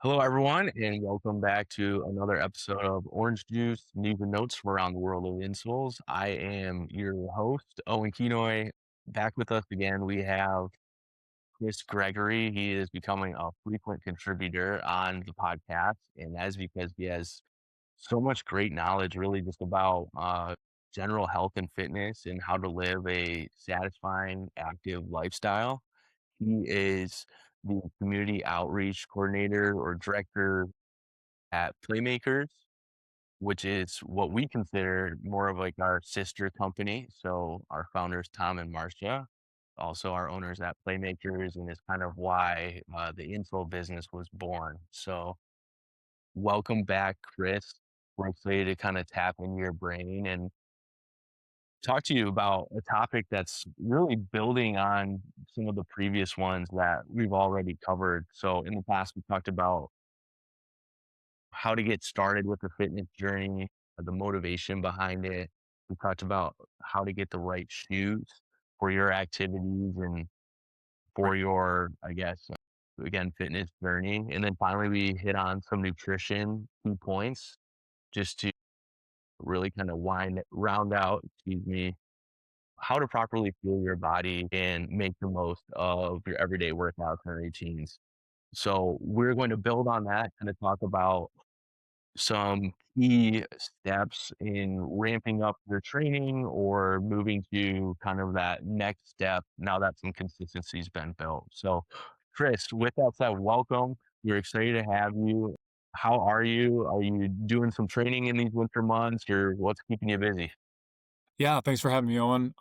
Hello, everyone, and welcome back to another episode of Orange Juice News and Notes from around the world of Insoles. I am your host, Owen. Back with us again. We have Chris Gregory. He is becoming a frequent contributor on the podcast, and that's because he has so much great knowledge, really, just about general health and fitness and how to live a satisfying, active lifestyle. He is the community outreach coordinator or director at Playmakers, which is what we consider more of like our sister company. So our founders, Tom and Marcia, also our owners at Playmakers, and is kind of why the Insole business was born. So welcome back, Chris. We're excited to kind of tap into your brain and talk to you about a topic that's really building on some of the previous ones that we've already covered. So in the past, we talked about how to get started with the fitness journey, the motivation behind it. We talked about how to get the right shoes for your activities and for your, I guess, again, fitness journey. And then finally, we hit on some nutrition key points just to really kind of round out, excuse me, how to properly fuel your body and make the most of your everyday workouts and routines. So we're going to build on that, kind of talk about some key steps in ramping up your training or moving to kind of that next step now that some consistency's been built. So, Chris, with that said, welcome. We're excited to have you. How are you? Are you doing some training in these winter months or what's keeping you busy? Yeah, thanks for having me on.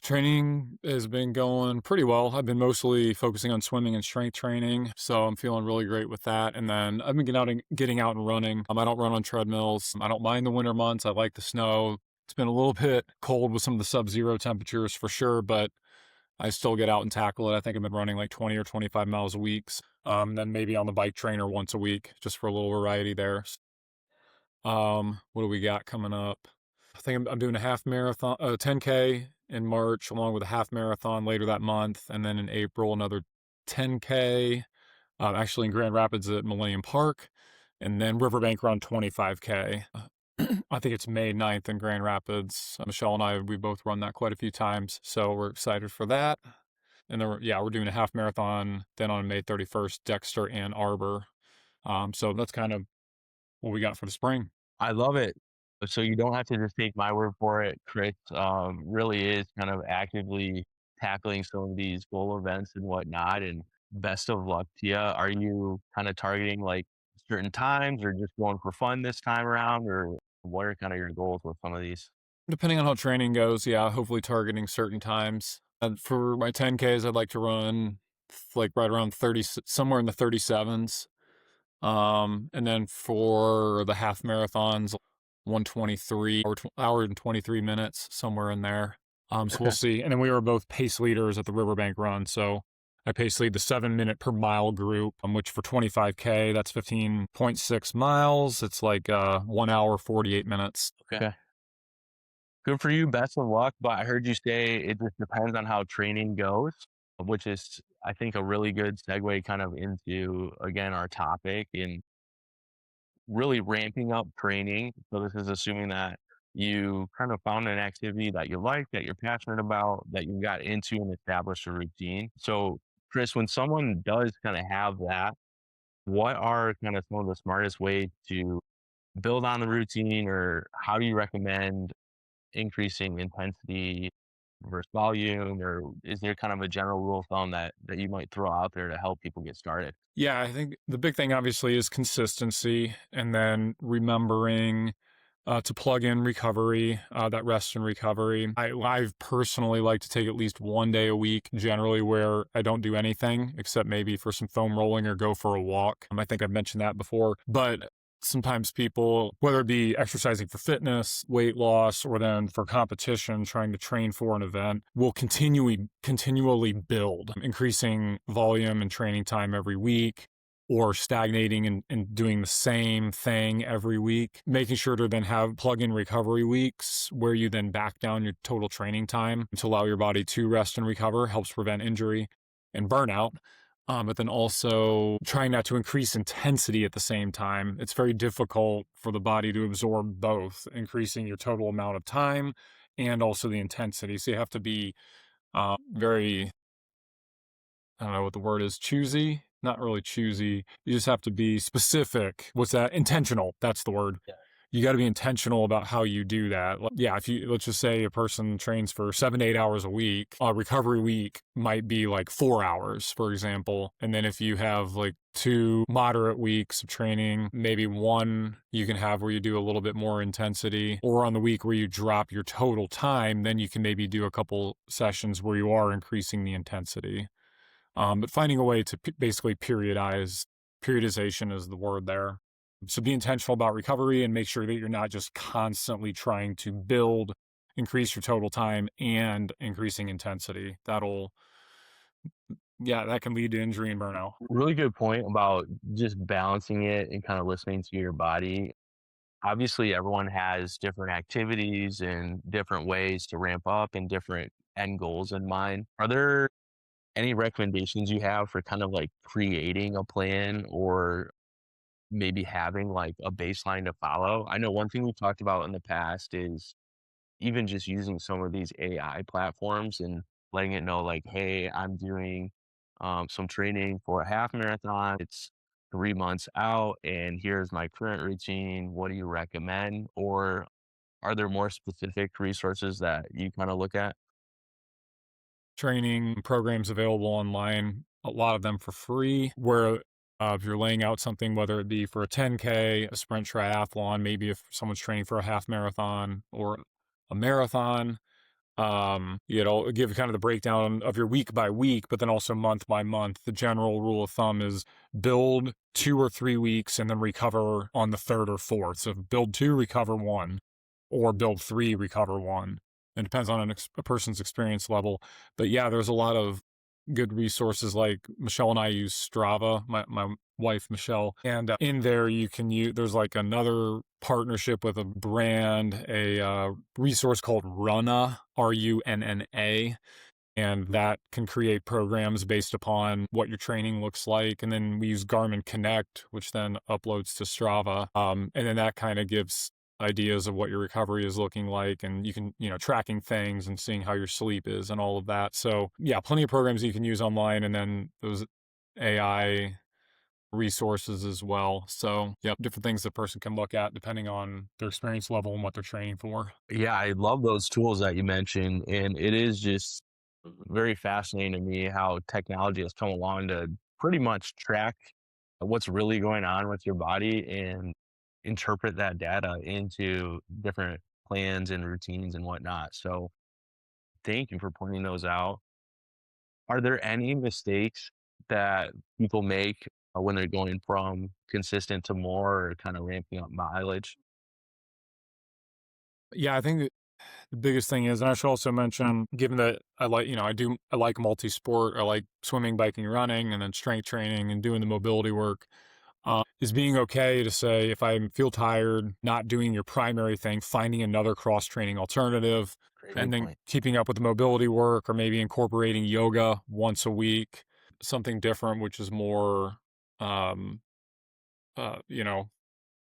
Training has been going pretty well. I've been mostly focusing on swimming and strength training, so I'm feeling really great with that. And then I've been getting out and running. I don't run on treadmills. I don't mind the winter months. I like the snow. It's been a little bit cold with some of the sub-zero temperatures for sure, but I still get out and tackle it. I think I've been running like 20 or 25 miles a week. Then maybe on the bike trainer once a week, just for a little variety there. What do we got coming up? I think I'm doing a half marathon, 10K in March, along with a half marathon later that month, and then in April another 10K, actually in Grand Rapids at Millennium Park, and then Riverbank Run 25K. I think it's May 9th in Grand Rapids. Michelle and I, we both run that quite a few times, so we're excited for that. And then we're doing a half marathon then on May 31st, Dexter and Arbor. So that's kind of what we got for the spring. I love it. So you don't have to just take my word for it. Chris really is kind of actively tackling some of these goal events and whatnot. And best of luck to you. Are you kind of targeting like certain times or just going for fun this time around? Or what are kind of your goals with some of these? Depending on how training goes, yeah, hopefully targeting certain times. And for my 10Ks, I'd like to run like right around 30, somewhere in the 37s. And then for the half marathons, 123 or hour and 23 minutes, somewhere in there. So we'll Okay. see. And then we were both pace leaders at the Riverbank Run. So I pace lead the 7 minute per mile group, which for 25K, that's 15.6 miles. It's like 1 hour, 48 minutes. Okay. Good for you. Best of luck. But I heard you say it just depends on how training goes, which is, I think, a really good segue kind of into, again, our topic and really ramping up training. So this is assuming that you kind of found an activity that you like, that you're passionate about, that you got into and established a routine. So, Chris, when someone does kind of have that, what are kind of some of the smartest ways to build on the routine, or how do you recommend increasing intensity versus volume, or is there kind of a general rule of thumb that you might throw out there to help people get started? Yeah, I think the big thing obviously is consistency and then remembering to plug in recovery, that rest and recovery. I personally like to take at least 1 day a week, generally where I don't do anything except maybe for some foam rolling or go for a walk. I think I've mentioned that before, but sometimes people, whether it be exercising for fitness, weight loss, or then for competition, trying to train for an event, will continually build, increasing volume and training time every week, or stagnating and doing the same thing every week, making sure to then have plug-in recovery weeks where you then back down your total training time to allow your body to rest and recover helps prevent injury and burnout. But then also trying not to increase intensity at the same time. It's very difficult for the body to absorb both, increasing your total amount of time and also the intensity. So you have to be very, I don't know what the word is, choosy. Not really choosy. You just have to be specific. What's that? Intentional. That's the word. You got to be intentional about how you do that. Yeah, if you let's just say a person trains for 7 to 8 hours a week, a recovery week might be like 4 hours, for example. And then if you have like 2 moderate weeks of training, maybe one you can have where you do a little bit more intensity, or on the week where you drop your total time, then you can maybe do a couple sessions where you are increasing the intensity. But finding a way to basically periodization is the word there. So be intentional about recovery and make sure that you're not just constantly trying to build, increase your total time and increasing intensity. That can lead to injury and burnout. Really good point about just balancing it and kind of listening to your body. Obviously, everyone has different activities and different ways to ramp up and different end goals in mind. Are there any recommendations you have for kind of like creating a plan or maybe having like a baseline to follow? I know one thing we've talked about in the past is even just using some of these AI platforms and letting it know like, hey, I'm doing some training for a half marathon. It's 3 months out, and here's my current routine. What do you recommend? Or are there more specific resources that you kind of look at? Training programs available online, a lot of them for free, where if you're laying out something, whether it be for a 10K, a sprint triathlon, maybe if someone's training for a half marathon or a marathon, give kind of the breakdown of your week by week, but then also month by month. The general rule of thumb is build 2 or 3 weeks and then recover on the third or fourth. So build two, recover one, or build three, recover one. It depends on a person's experience level. But yeah, there's a lot of good resources like Michelle and I use Strava, my wife Michelle, and in there you can use, there's like another partnership with a brand, a resource called Runna, Runna, and that can create programs based upon what your training looks like. And then we use Garmin Connect, which then uploads to Strava. And then that kind of gives ideas of what your recovery is looking like, and you can, tracking things and seeing how your sleep is and all of that. So yeah, plenty of programs you can use online, and then those AI resources as well. So yeah, different things the person can look at depending on their experience level and what they're training for. Yeah, I love those tools that you mentioned. And it is just very fascinating to me how technology has come along to pretty much track what's really going on with your body and interpret that data into different plans and routines and whatnot. So thank you for pointing those out. Are there any mistakes that people make when they're going from consistent to more or kind of ramping up mileage? Yeah, I think the biggest thing is, and I should also mention, given that I like multi-sport, I like swimming, biking, running, and then strength training and doing the mobility work, is being okay to say, if I feel tired, not doing your primary thing, finding another cross-training alternative, and Great then point. keeping up with the mobility work, or maybe incorporating yoga once a week, something different, which is more, um, you know,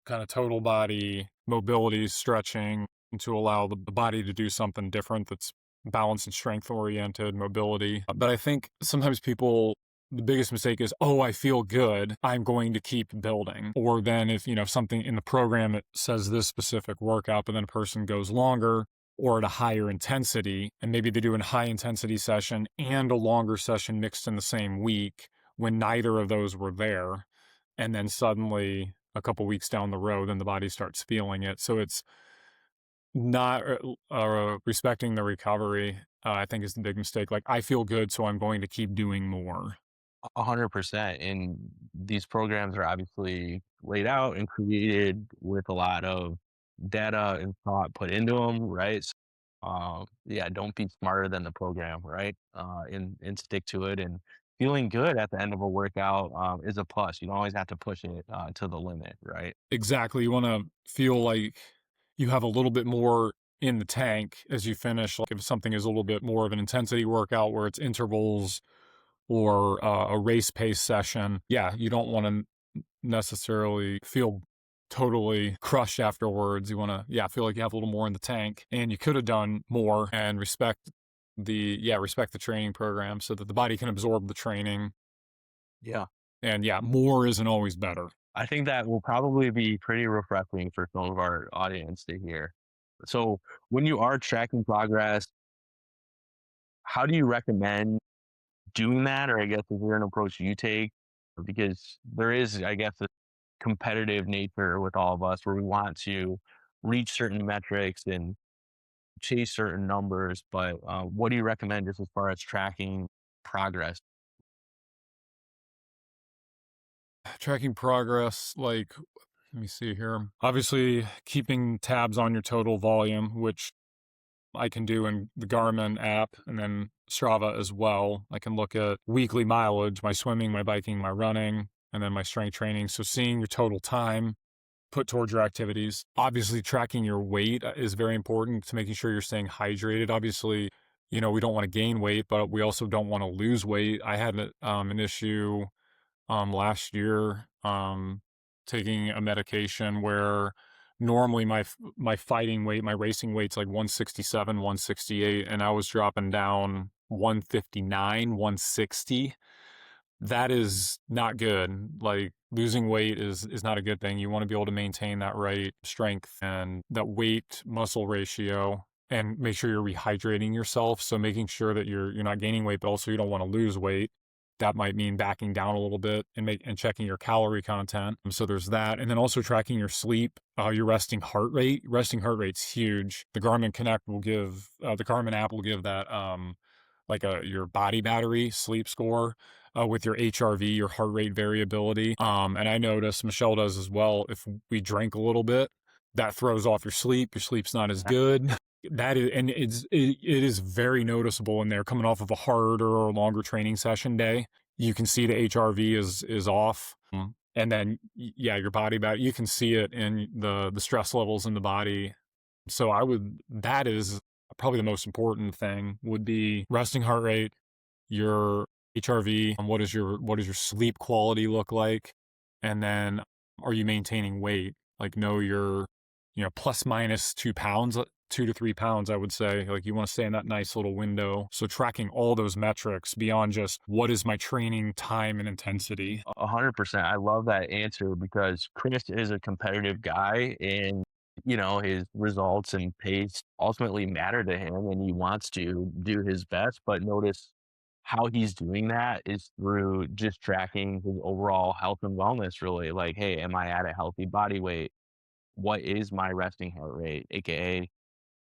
kind of total body mobility, stretching to allow the body to do something different that's balance and strength oriented mobility. But I think sometimes the biggest mistake is, oh, I feel good, I'm going to keep building. Or then if something in the program it says this specific workout, but then a person goes longer or at a higher intensity, and maybe they do a high intensity session and a longer session mixed in the same week when neither of those were there, and then suddenly a couple weeks down the road, then the body starts feeling it. So it's not respecting the recovery. I think is the big mistake. Like, I feel good, so I'm going to keep doing more. 100%. And these programs are obviously laid out and created with a lot of data and thought put into them, right? So, yeah, don't be smarter than the program, right? And stick to it. And feeling good at the end of a workout is a plus. You don't always have to push it to the limit, right? Exactly. You want to feel like you have a little bit more in the tank as you finish. Like if something is a little bit more of an intensity workout where it's intervals or a race pace session, yeah, you don't want to necessarily feel totally crushed afterwards. You want to, yeah, feel like you have a little more in the tank, and you could have done more, and respect the training program so that the body can absorb the training. Yeah. And yeah, more isn't always better. I think that will probably be pretty refreshing for some of our audience to hear. So when you are tracking progress, how do you recommend doing that? Or I guess is there an approach you take? Because there is, I guess, a competitive nature with all of us where we want to reach certain metrics and chase certain numbers. But what do you recommend just as far as tracking progress? Tracking progress, like, let me see here. Obviously, keeping tabs on your total volume, which I can do in the Garmin app, and then Strava as well. I can look at weekly mileage, my swimming, my biking, my running, and then my strength training. So seeing your total time put towards your activities. Obviously, tracking your weight is very important to making sure you're staying hydrated. Obviously, we don't want to gain weight, but we also don't want to lose weight. I had an issue last year, taking a medication where normally my fighting weight, my racing weight's like 167, 168, and I was dropping down 159, 160. That is not good. Like, losing weight is not a good thing. You want to be able to maintain that right strength and that weight muscle ratio, and make sure you're rehydrating yourself. So making sure that you're not gaining weight, but also you don't want to lose weight. That might mean backing down a little bit and checking your calorie content. So there's that. And then also tracking your sleep, your resting heart rate. Resting heart rate's huge. The Garmin app will give that, like your body battery sleep score, with your HRV, your heart rate variability. And I notice Michelle does as well. If we drink a little bit, that throws off your sleep. Your sleep's not as good. That is, and it is very noticeable in there. Coming off of a harder or longer training session day, you can see the HRV is off. And then yeah, your body you can see it in the stress levels in the body. So that is probably the most important thing, would be resting heart rate, your HRV, and what does your sleep quality look like? And then, are you maintaining weight? Like, know your, plus minus 2 pounds, 2 to 3 pounds, I would say. Like, you want to stay in that nice little window. So tracking all those metrics beyond just what is my training time and intensity. 100%. I love that answer because Chris is a competitive guy and his results and pace ultimately matter to him and he wants to do his best. But notice how he's doing that is through just tracking his overall health and wellness, really. Like, hey, am I at a healthy body weight? What is my resting heart rate? AKA,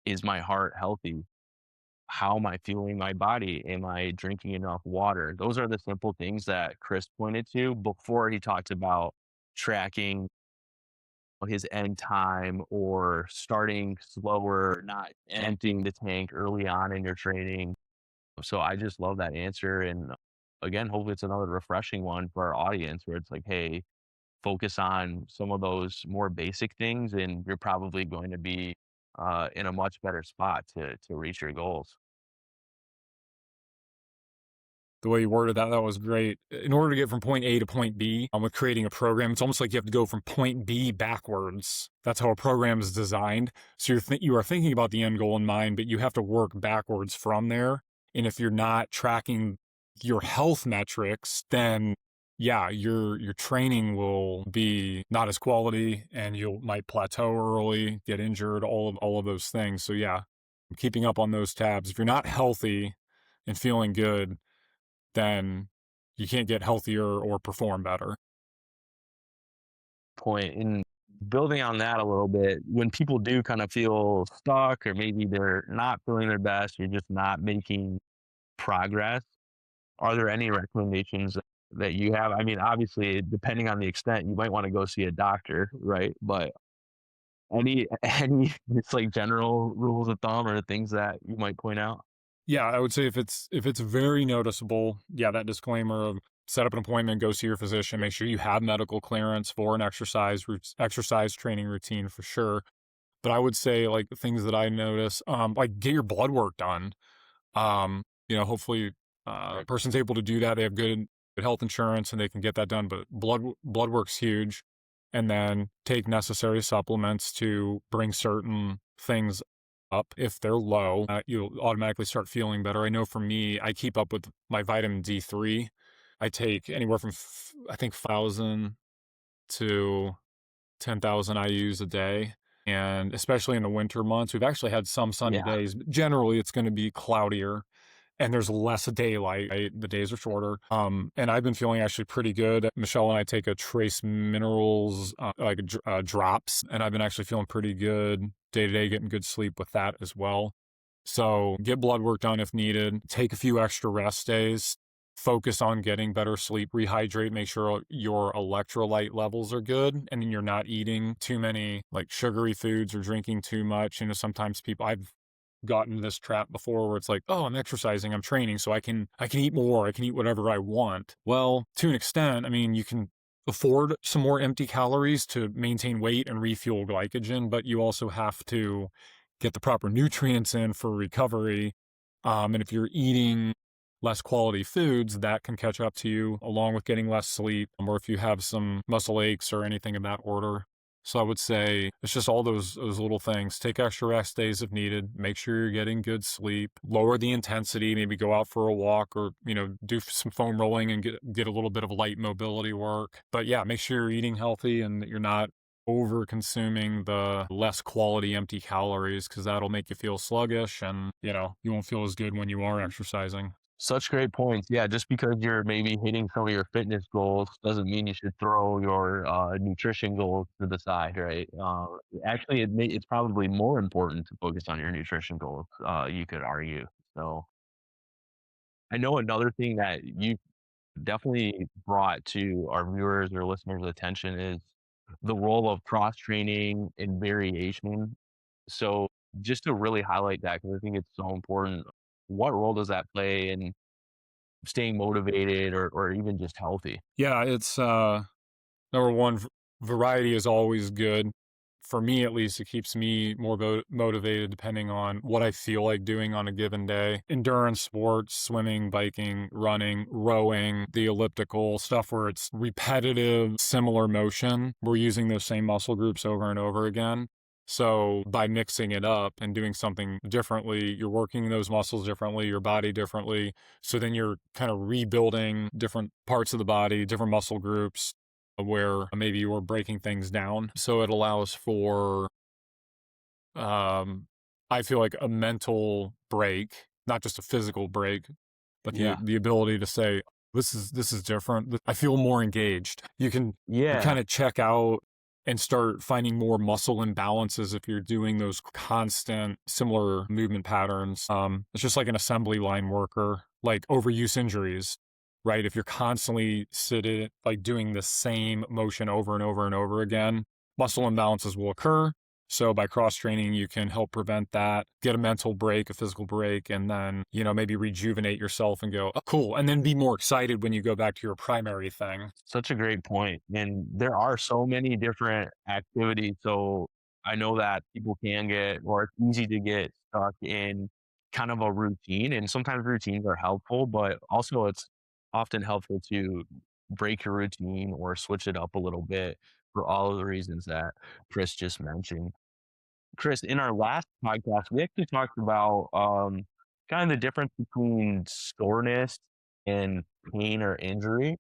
is my heart healthy? How am I fueling my body? Am I drinking enough water? Those are the simple things that Chris pointed to before he talked about tracking his end time or starting slower, not emptying the tank early on in your training. So I just love that answer. And again, hopefully it's another refreshing one for our audience where it's like, hey, focus on some of those more basic things and you're probably going to be in a much better spot to reach your goals. The way you worded that was great. In order to get from point A to point B, with creating a program, it's almost like you have to go from point B backwards. That's how a program is designed. So you are thinking about the end goal in mind, but you have to work backwards from there. And if you're not tracking your health metrics, then yeah, your training will be not as quality, and you might plateau early, get injured, all of those things. So yeah, keeping up on those tabs. If you're not healthy and feeling good, then you can't get healthier or perform better. Point. And building on that a little bit, when people do kind of feel stuck or maybe they're not feeling their best, you're just not making progress, are there any recommendations that you have? I mean, obviously, depending on the extent, you might want to go see a doctor, right? But any it's like general rules of thumb or things that you might point out? Yeah, I would say if it's very noticeable, yeah, that disclaimer of set up an appointment, go see your physician, make sure you have medical clearance for an exercise training routine for sure. But I would say, like, the things that I notice, like, get your blood work done. Hopefully Right. person's able to do that, they have good health insurance and they can get that done. But blood work's huge, and then take necessary supplements to bring certain things up. If they're low, you'll automatically start feeling better. I know for me, I keep up with my vitamin D3. I take anywhere from I think 1,000 to 10,000 IUs a day. And especially in the winter months, we've actually had some sunny Yeah. days. Generally, it's going to be cloudier and there's less daylight. The days are shorter. And I've been feeling actually pretty good. Michelle and I take a trace minerals, drops, and I've been actually feeling pretty good day to day, getting good sleep with that as well. So get blood work done if needed. Take a few extra rest days. Focus on getting better sleep, rehydrate, make sure your electrolyte levels are good, and then you're not eating too many like sugary foods or drinking too much. Sometimes I've gotten this trap before where it's like, oh, I'm exercising, I'm training, so I can eat more, I can eat whatever I want. Well, to an extent, I mean, you can afford some more empty calories to maintain weight and refuel glycogen, but you also have to get the proper nutrients in for recovery. And if you're eating less quality foods, that can catch up to you along with getting less sleep, or if you have some muscle aches or anything in that order. So I would say it's just all those little things. Take extra rest days if needed. Make sure you're getting good sleep. Lower the intensity. Maybe go out for a walk, or do some foam rolling and get a little bit of light mobility work. But yeah, make sure you're eating healthy and that you're not over consuming the less quality empty calories, because that'll make you feel sluggish and you won't feel as good when you are exercising. Such great points. Yeah, just because you're maybe hitting some of your fitness goals doesn't mean you should throw your nutrition goals to the side, right? Actually, it's probably more important to focus on your nutrition goals. You could argue. So I know another thing that you definitely brought to our viewers or listeners' attention is the role of cross training and variation. So just to really highlight that, because I think it's so important, what role does that play in staying motivated or even just healthy? Yeah, it's number one, variety is always good. For me, at least, it keeps me more motivated depending on what I feel like doing on a given day. Endurance sports, swimming, biking, running, rowing, the elliptical, stuff where it's repetitive, similar motion. We're using those same muscle groups over and over again. So by mixing it up and doing something differently, you're working those muscles differently, your body differently. So then you're kind of rebuilding different parts of the body, different muscle groups, where maybe you were breaking things down. So it allows for, um, I feel like a mental break, not just a physical break, but Yeah. the ability to say, this is different. I feel more engaged. You Yeah. kind of check out and start finding more muscle imbalances if you're doing those constant similar movement patterns. It's just like an assembly line worker, like overuse injuries, right? If you're constantly sitting, like doing the same motion over and over and over again, muscle imbalances will occur. So by cross training, you can help prevent that, get a mental break, a physical break, and then, maybe rejuvenate yourself and go, oh, cool. And then be more excited when you go back to your primary thing. Such a great point. And there are so many different activities. So I know that people can get, or it's easy to get stuck in kind of a routine. And sometimes routines are helpful, but also it's often helpful to break your routine or switch it up a little bit for all of the reasons that Chris just mentioned. Chris, in our last podcast, we actually talked about kind of the difference between soreness and pain or injury.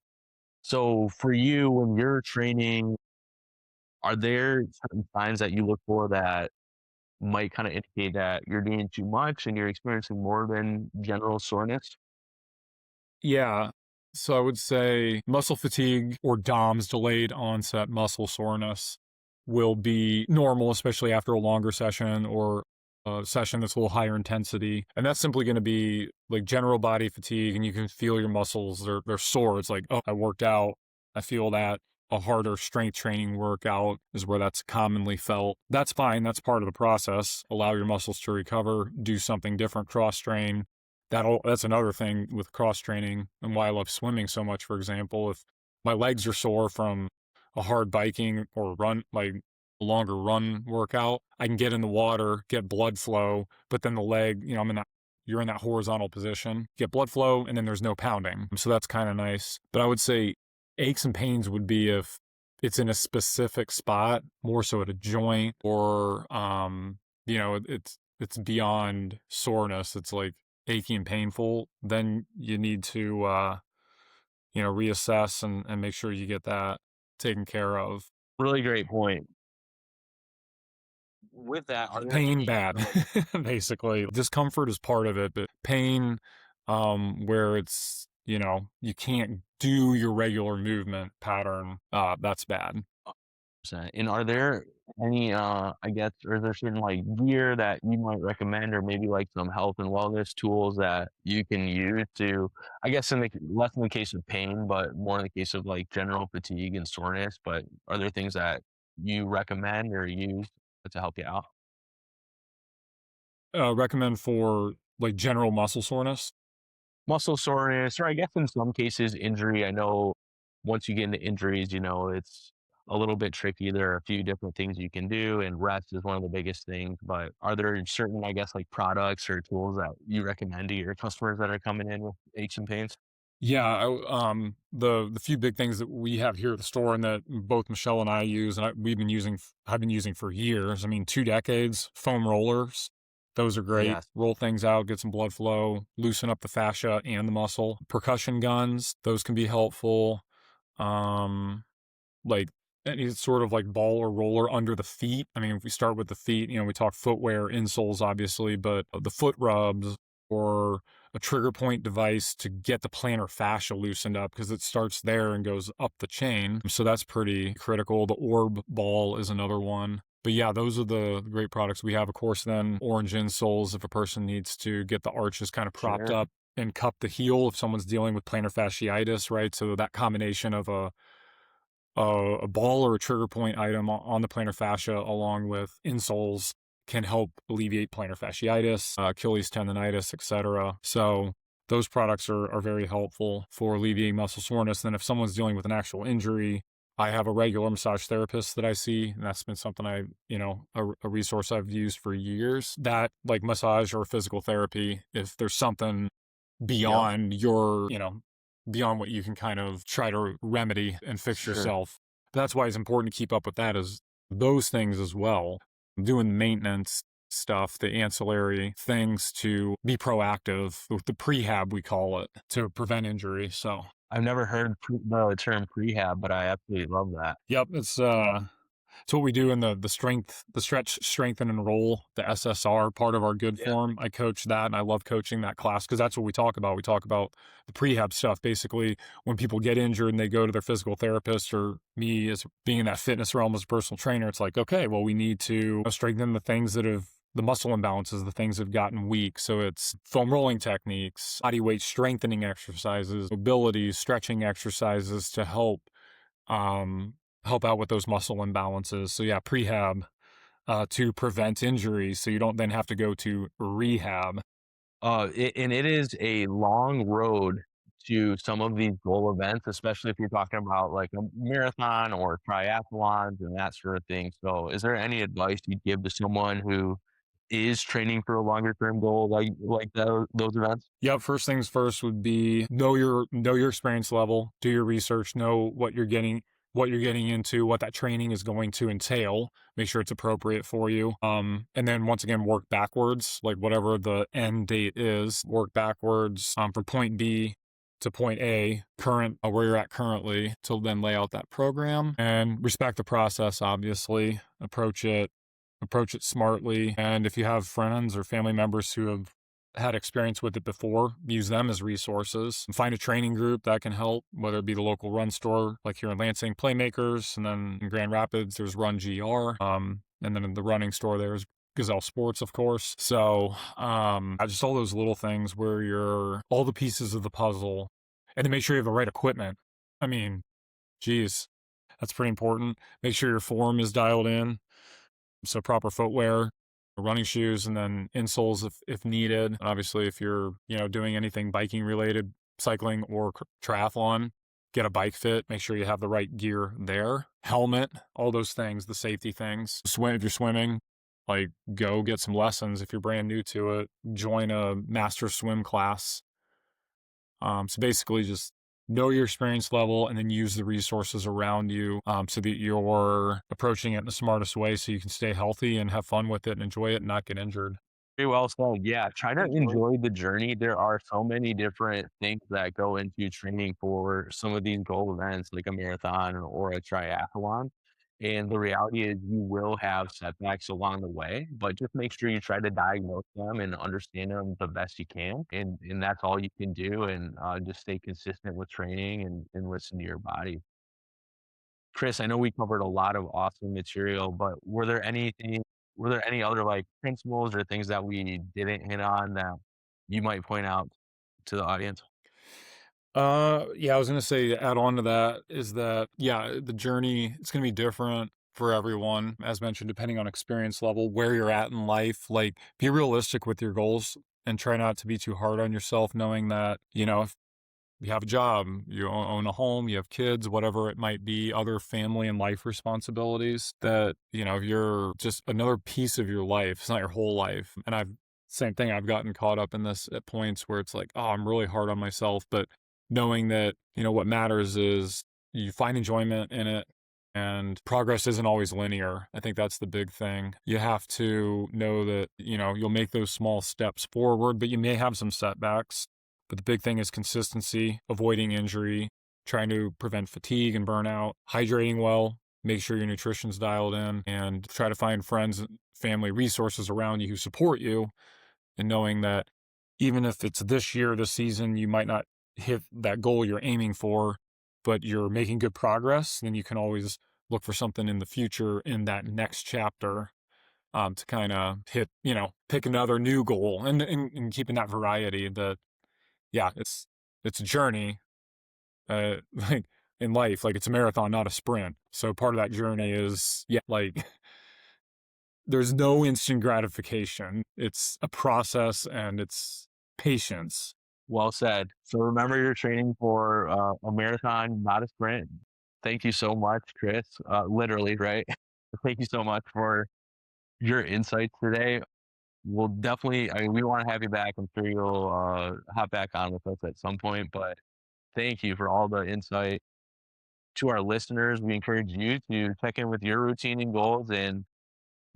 So for you, when you're training, are there certain signs that you look for that might kind of indicate that you're doing too much and you're experiencing more than general soreness? Yeah. So I would say muscle fatigue or DOMS, delayed onset muscle soreness, will be normal, especially after a longer session or a session that's a little higher intensity. And that's simply going to be like general body fatigue, and you can feel your muscles, they're sore. It's like, oh, I worked out. I feel that. A harder strength training workout is where that's commonly felt. That's fine. That's part of the process. Allow your muscles to recover, do something different, cross train. That's another thing with cross training and why I love swimming so much. For example, if my legs are sore from a hard biking or run, like a longer run workout, I can get in the water, get blood flow, but then the leg, I'm in that you're in that horizontal position, get blood flow, and then there's no pounding. So that's kind of nice. But I would say aches and pains would be if it's in a specific spot, more so at a joint, or it's beyond soreness. It's like achy and painful. Then you need to reassess and make sure you get that taken care of. Really great point. With that, are there Pain any bad, other, like, basically. Discomfort is part of it, but pain, where it's, you can't do your regular movement pattern, that's bad. and are there any, I guess, or is there certain like gear that you might recommend, or maybe like some health and wellness tools that you can use to, I guess, in the less in the case of pain, but more in the case of like general fatigue and soreness? But are there things that you recommend or use to help you out? Recommend for like general muscle soreness. Muscle soreness, or I guess in some cases injury. I know once you get into injuries, it's a little bit tricky. There are a few different things you can do, and rest is one of the biggest things. But are there certain, I guess, like products or tools that you recommend to your customers that are coming in with aches and pains? Yeah, the few big things that we have here at the store and that both Michelle and I use, and I've been using for years. I mean, 2 decades. Foam rollers, those are great. Yes, Roll things out, get some blood flow, loosen up the fascia and the muscle. Percussion guns, those can be helpful. Um, like any sort of like ball or roller under the feet. I mean, if we start with the feet, we talk footwear, insoles, obviously, but the foot rubs or a trigger point device to get the plantar fascia loosened up because it starts there and goes up the chain. So that's pretty critical. The orb ball is another one. But yeah, those are the great products we have. Of course, then orange insoles if a person needs to get the arches kind of propped sure. up and cup the heel if someone's dealing with plantar fasciitis, right? So that combination of a ball or a trigger point item on the plantar fascia along with insoles can help alleviate plantar fasciitis, Achilles tendonitis, etc. So those products are very helpful for alleviating muscle soreness. Then if someone's dealing with an actual injury, I have a regular massage therapist that I see, and that's been something a resource I've used for years. That like massage or physical therapy, if there's something Yep, beyond beyond what you can kind of try to remedy and fix sure. yourself. That's why it's important to keep up with that is those things as well. Doing maintenance stuff, the ancillary things to be proactive with the prehab, we call it, to prevent injury. So, I've never heard the term prehab, but I absolutely love that. yep, it's what we do in the stretch, strengthen, and roll, the SSR part of our good Yeah. form. I coach that, and I love coaching that class because that's what we talk about. We talk about the prehab stuff. Basically, when people get injured and they go to their physical therapist or me as being in that fitness realm as a personal trainer, it's like, okay, well, we need to strengthen the things that have the muscle imbalances, the things that have gotten weak. So it's foam rolling techniques, body weight strengthening exercises, mobility, stretching exercises to um, help out with those muscle imbalances. So yeah, prehab to prevent injuries, so you don't then have to go to rehab. And it is a long road to some of these goal events, especially if you're talking about like a marathon or triathlons and that sort of thing. So, is there any advice you'd give to someone who is training for a longer term goal like those events? Yep. First things first would be know your experience level, do your research, know what you're getting into, what that training is going to entail, make sure it's appropriate for you. And then once again, work backwards, like whatever the end date is, work backwards from point B to point A, current where you're at currently, to then lay out that program and respect the process, obviously. Approach it smartly. And if you have friends or family members who have had experience with it before, use them as resources. Find a training group that can help, whether it be the local run store, like here in Lansing, Playmakers, and then in Grand Rapids, there's Run GR. And then in the running store, there's Gazelle Sports, of course. So, just all those little things where you're all the pieces of the puzzle, and to make sure you have the right equipment. I mean, geez, that's pretty important. Make sure your form is dialed in. So proper footwear, running shoes, and then insoles if needed. Obviously, if you're doing anything biking related, cycling or triathlon, get a bike fit. Make sure you have the right gear there. Helmet, all those things, the safety things. Swim if you're swimming. Like, go get some lessons if you're brand new to it. Join a master swim class. So basically, just know your experience level and then use the resources around you so that you're approaching it in the smartest way so you can stay healthy and have fun with it and enjoy it and not get injured. Very well said. Yeah, try to Enjoy. enjoy the journey. There are so many different things that go into training for some of these goal events, like a marathon or a triathlon. And the reality is, you will have setbacks along the way, but just make sure you try to diagnose them and understand them the best you can. And that's all you can do. And just stay consistent with training and listen to your body. Chris, I know we covered a lot of awesome material, but were there any other, like, principles or things that we didn't hit on that you might point out to the audience? Yeah, I was gonna say add on to that is that, yeah, the journey, it's gonna be different for everyone, as mentioned, depending on experience level, where you're at in life. Like, be realistic with your goals and try not to be too hard on yourself, knowing that, if you have a job, you own a home, you have kids, whatever it might be, other family and life responsibilities, that, you're just another piece of your life. It's not your whole life. And same thing, I've gotten caught up in this at points where it's like, oh, I'm really hard on myself. But knowing that, what matters is you find enjoyment in it, and progress isn't always linear. I think that's the big thing. You have to know that, you'll make those small steps forward, but you may have some setbacks. But the big thing is consistency, avoiding injury, trying to prevent fatigue and burnout, hydrating well, make sure your nutrition's dialed in, and try to find friends and family resources around you who support you. And knowing that even if it's this year, this season, you might not hit that goal you're aiming for, but you're making good progress, then you can always look for something in the future in that next chapter, to kind of pick another new goal, and keeping that variety that, yeah, it's a journey, like in life, like it's a marathon, not a sprint. So part of that journey is, yeah, like there's no instant gratification. It's a process and it's patience. Well said. So remember, you're training for, a marathon, not a sprint. Thank you so much, Chris, literally, right? Thank you so much for your insights today. We'll definitely I mean, we wanna have you back. I'm sure you'll, hop back on with us at some point, but thank you for all the insight. To our listeners, we encourage you to check in with your routine and goals, and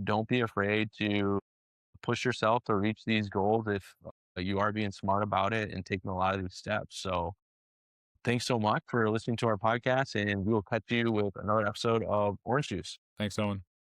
don't be afraid to push yourself to reach these goals if you are being smart about it and taking a lot of these steps. So, thanks so much for listening to our podcast, and we will catch you with another episode of Orange Juice. Thanks, Owen.